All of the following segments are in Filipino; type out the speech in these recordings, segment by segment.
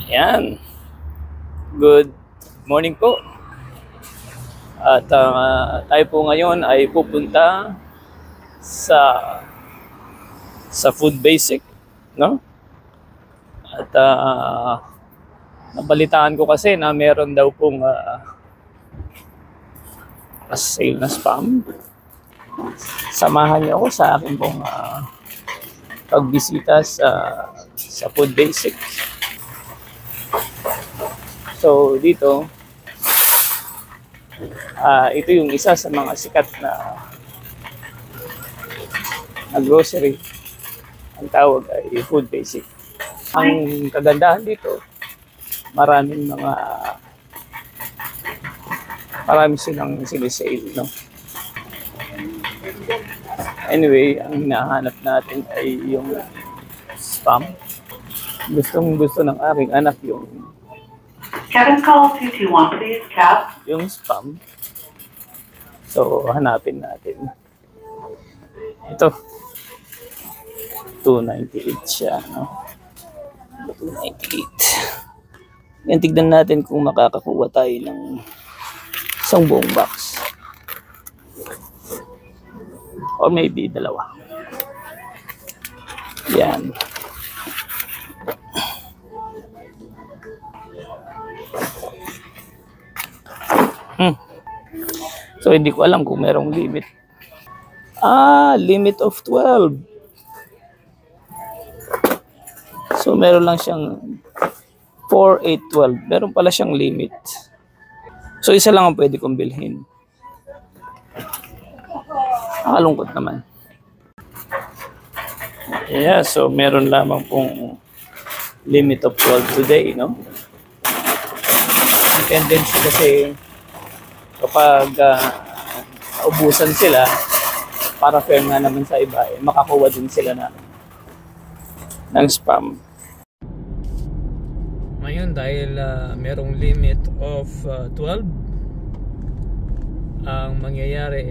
Ayan. Good morning po. At tayo po ngayon ay pupunta sa Food Basic, no? At nabalitaan ko kasi na meron daw pong sale na spam. Samahan niyo ako sa akin pong pagbisita sa Food Basic. So dito, ito yung isa sa mga sikat na grocery. Ang tawag ay Food Basic. Ang kagandahan dito, marami silang sinisale, no? Anyway, ang hinahanap natin ay yung spam. Gustong-gusto ng aking anak yung Cabin call 221, please, Cap. yung spam. So, hanapin natin. Ito. 298 siya, no? 298. Yan, tignan natin kung makakakuha tayo ng isang buong box. Or maybe dalawa. Yan. So, hindi ko alam kung merong limit. Limit of 12. So, meron lang siyang 4, 8, 12. Meron pala siyang limit. So, isa lang ang pwede kong bilhin. Nakalungkot naman. Yeah, so meron lamang pong limit of 12 today, no? Ang tendency kasi kapag ubusan sila, para fair nga naman sa iba, makakuha din sila ng spam. Ngayon, dahil merong limit of 12, ang mangyayari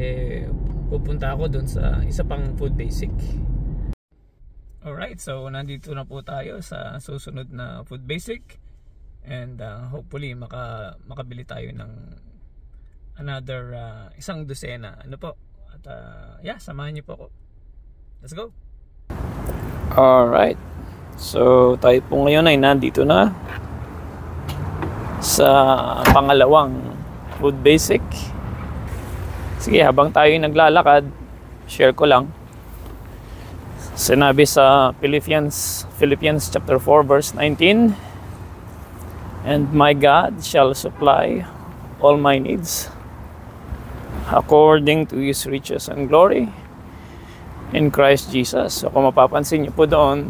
pupunta ako dun sa isa pang Food Basic. Alright, so nandito na po tayo sa susunod na Food Basic, and hopefully makabili tayo ng another isang dosena. Ano po? At yeah, samahan niyo po ako. Let's go. Alright. So tayo po ngayon ay nandito na sa pangalawang Food Basic. Sige, habang tayo naglalakad, share ko lang. Sinabi sa Philippians chapter 4 verse 19, "And my God shall supply all my needs according to His riches and glory in Christ Jesus." So kung mapapansin niyo po doon,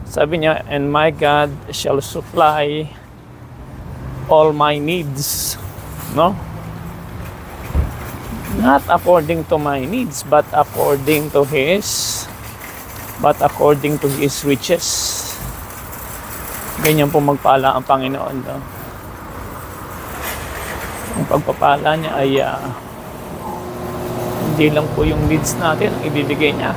sabi niya, "And my God shall supply all my needs." No? Not according to my needs, but according to His riches. Ganyan po magpala ang Panginoon, no? Ang pagpapala niya ay hindi lang po yung needs natin ang ibibigay niya.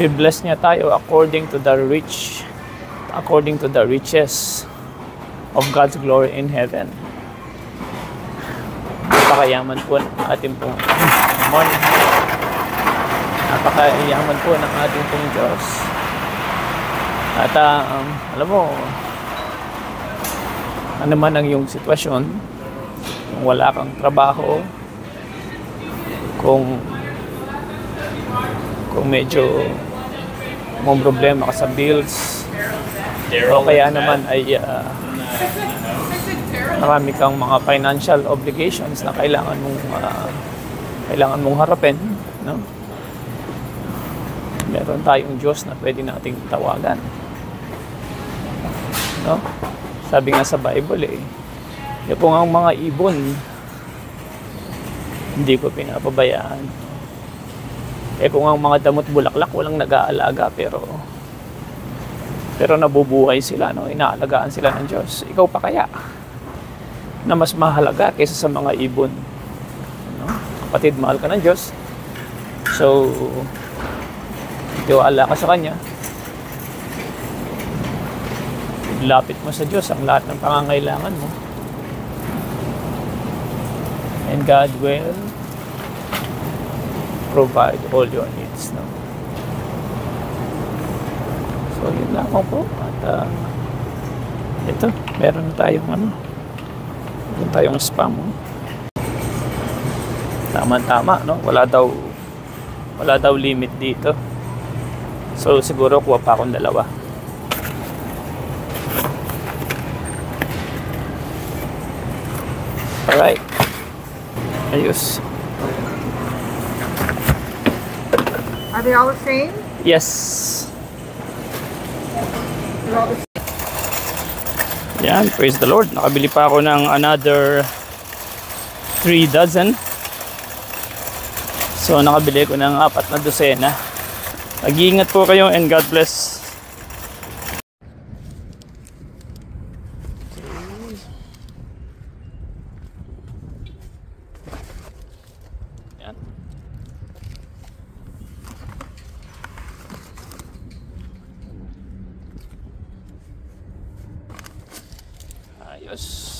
I-bless niya tayo according to the riches of God's glory in heaven. Napakayaman po ng ating pong morning. Napakayaman po ng ating pong Diyos. At alam mo, ano man ang iyong sitwasyon, kung wala kang trabaho, kung medyo may problema ka sa bills, o kaya naman ay marami kang mga financial obligations na kailangan mong harapin, no? Meron tayong Diyos na pwede nating tawagan, no? Sabi nga sa Bible, kung ang mga ibon hindi ko pinapabayaan, kung ang mga damot bulaklak walang nag-aalaga, pero nabubuhay sila, no? Inaalagaan sila ng Diyos. Ikaw pa kaya na mas mahalaga kaysa sa mga ibon, no? Kapatid, mahal ka ng Diyos. So tiwala ka sa Kanya. ilapit mo sa Diyos ang lahat ng pangangailangan mo. And God will provide all your needs. No? So, yun lamang po. At ito, meron na tayong spam. Tama-tama, no? Wala daw limit dito. So, siguro kuha pa akong dalawa. Alright. Ayos. Are they all the same? Yes. They're all the same. Yan, praise the Lord. Nakabili pa ako ng another 3 dozen. So, nakabili ko ng 4 na dosena. Mag-iingat po kayo and God bless. Yan. Ayos.